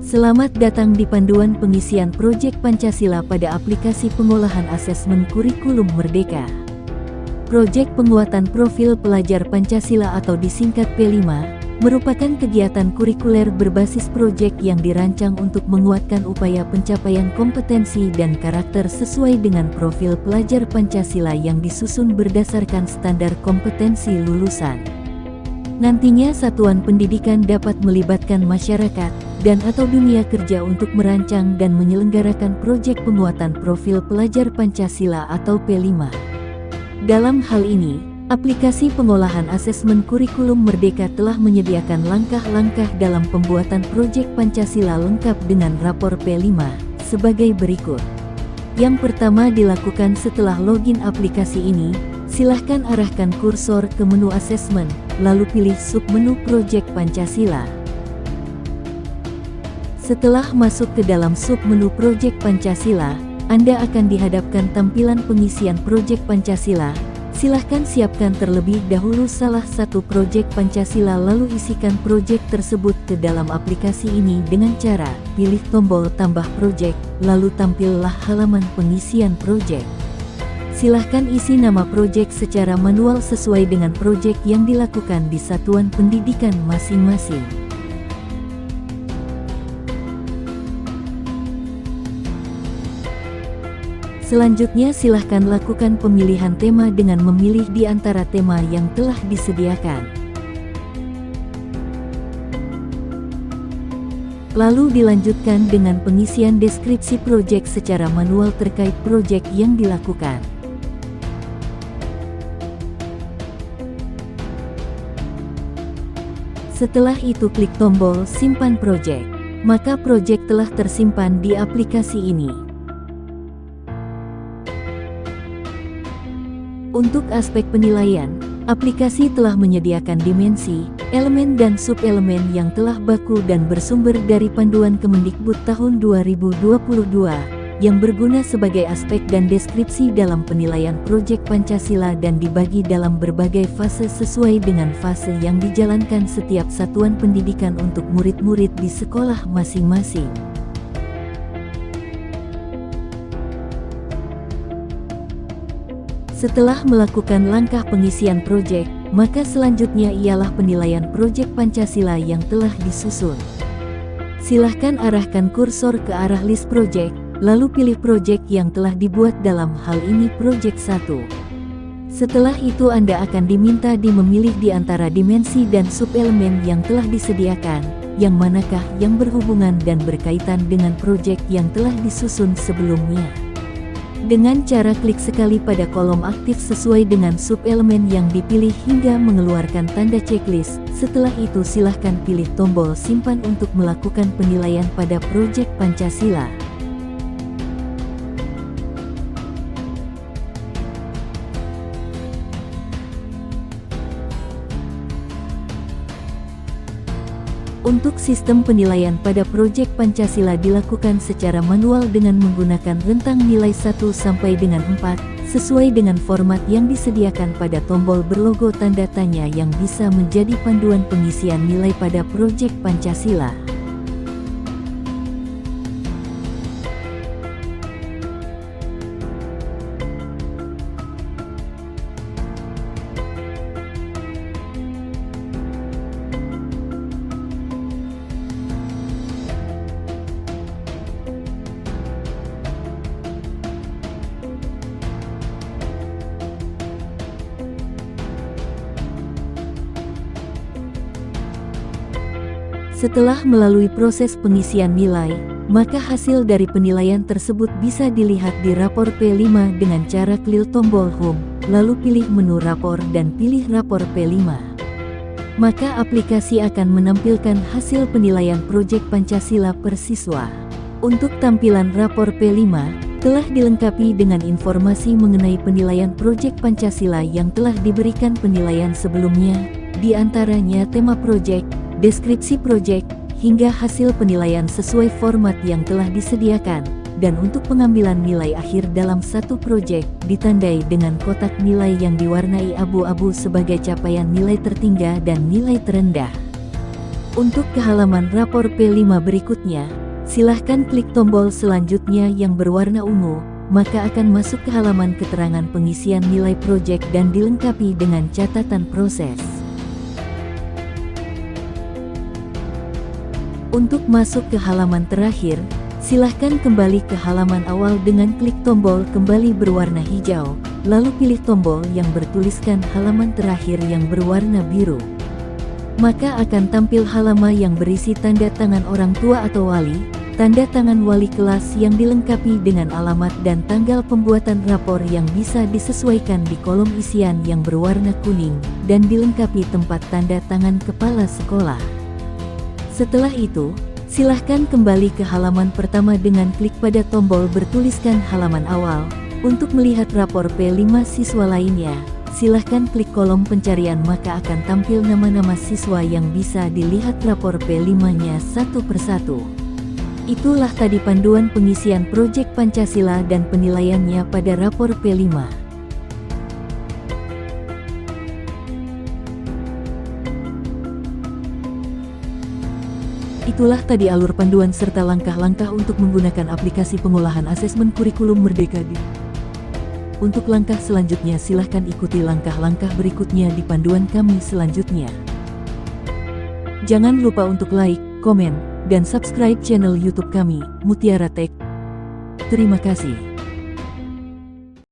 Selamat datang di panduan pengisian proyek Pancasila pada aplikasi pengolahan asesmen kurikulum Merdeka. Proyek penguatan profil pelajar Pancasila atau disingkat P5, merupakan kegiatan kurikuler berbasis proyek yang dirancang untuk menguatkan upaya pencapaian kompetensi dan karakter sesuai dengan profil pelajar Pancasila yang disusun berdasarkan standar kompetensi lulusan. Nantinya satuan pendidikan dapat melibatkan masyarakat dan atau dunia kerja untuk merancang dan menyelenggarakan proyek penguatan profil pelajar Pancasila atau P5. Dalam hal ini, aplikasi pengolahan asesmen kurikulum Merdeka telah menyediakan langkah-langkah dalam pembuatan proyek Pancasila lengkap dengan rapor P5 sebagai berikut. Yang pertama dilakukan setelah login aplikasi ini, silahkan arahkan kursor ke menu asesmen, lalu pilih submenu proyek Pancasila. Setelah masuk ke dalam submenu proyek Pancasila, Anda akan dihadapkan tampilan pengisian proyek Pancasila. Silahkan siapkan terlebih dahulu salah satu proyek Pancasila lalu isikan proyek tersebut ke dalam aplikasi ini dengan cara pilih tombol tambah proyek, lalu tampillah halaman pengisian proyek. Silahkan isi nama proyek secara manual sesuai dengan proyek yang dilakukan di satuan pendidikan masing-masing. Selanjutnya silahkan lakukan pemilihan tema dengan memilih di antara tema yang telah disediakan. Lalu dilanjutkan dengan pengisian deskripsi proyek secara manual terkait proyek yang dilakukan. Setelah itu klik tombol simpan proyek, maka proyek telah tersimpan di aplikasi ini. Untuk aspek penilaian, aplikasi telah menyediakan dimensi, elemen dan subelemen yang telah baku dan bersumber dari Panduan Kemendikbud tahun 2022, yang berguna sebagai aspek dan deskripsi dalam penilaian proyek Pancasila dan dibagi dalam berbagai fase sesuai dengan fase yang dijalankan setiap satuan pendidikan untuk murid-murid di sekolah masing-masing. Setelah melakukan langkah pengisian proyek, maka selanjutnya ialah penilaian proyek Pancasila yang telah disusun. Silahkan arahkan kursor ke arah list proyek, lalu pilih proyek yang telah dibuat, dalam hal ini proyek 1. Setelah itu Anda akan diminta memilih di antara dimensi dan subelemen yang telah disediakan, yang manakah yang berhubungan dan berkaitan dengan proyek yang telah disusun sebelumnya. Dengan cara klik sekali pada kolom aktif sesuai dengan subelemen yang dipilih hingga mengeluarkan tanda checklist. Setelah itu silahkan pilih tombol simpan untuk melakukan penilaian pada proyek Pancasila. Untuk sistem penilaian pada proyek Pancasila dilakukan secara manual dengan menggunakan rentang nilai 1 sampai dengan 4, sesuai dengan format yang disediakan pada tombol berlogo tanda tanya yang bisa menjadi panduan pengisian nilai pada proyek Pancasila. Setelah melalui proses pengisian nilai, maka hasil dari penilaian tersebut bisa dilihat di rapor P5 dengan cara klik tombol Home, lalu pilih menu rapor dan pilih rapor P5. Maka aplikasi akan menampilkan hasil penilaian proyek Pancasila per siswa. Untuk tampilan rapor P5, telah dilengkapi dengan informasi mengenai penilaian proyek Pancasila yang telah diberikan penilaian sebelumnya, di antaranya tema proyek, deskripsi proyek, hingga hasil penilaian sesuai format yang telah disediakan, dan untuk pengambilan nilai akhir dalam satu proyek, ditandai dengan kotak nilai yang diwarnai abu-abu sebagai capaian nilai tertinggi dan nilai terendah. Untuk ke halaman rapor P5 berikutnya, silahkan klik tombol selanjutnya yang berwarna ungu, maka akan masuk ke halaman keterangan pengisian nilai proyek dan dilengkapi dengan catatan proses. Untuk masuk ke halaman terakhir, silahkan kembali ke halaman awal dengan klik tombol kembali berwarna hijau, lalu pilih tombol yang bertuliskan halaman terakhir yang berwarna biru. Maka akan tampil halaman yang berisi tanda tangan orang tua atau wali, tanda tangan wali kelas yang dilengkapi dengan alamat dan tanggal pembuatan rapor yang bisa disesuaikan di kolom isian yang berwarna kuning, dan dilengkapi tempat tanda tangan kepala sekolah. Setelah itu, silahkan kembali ke halaman pertama dengan klik pada tombol bertuliskan halaman awal. Untuk melihat rapor P5 siswa lainnya, silahkan klik kolom pencarian maka akan tampil nama-nama siswa yang bisa dilihat rapor P5-nya satu persatu. Itulah tadi panduan pengisian proyek Pancasila dan penilaiannya pada rapor P5. Itulah tadi alur panduan serta langkah-langkah untuk menggunakan aplikasi pengolahan asesmen kurikulum Merdeka di. Untuk langkah selanjutnya silahkan ikuti langkah-langkah berikutnya di panduan kami selanjutnya. Jangan lupa untuk like, komen, dan subscribe channel YouTube kami, Mutiara Tech. Terima kasih.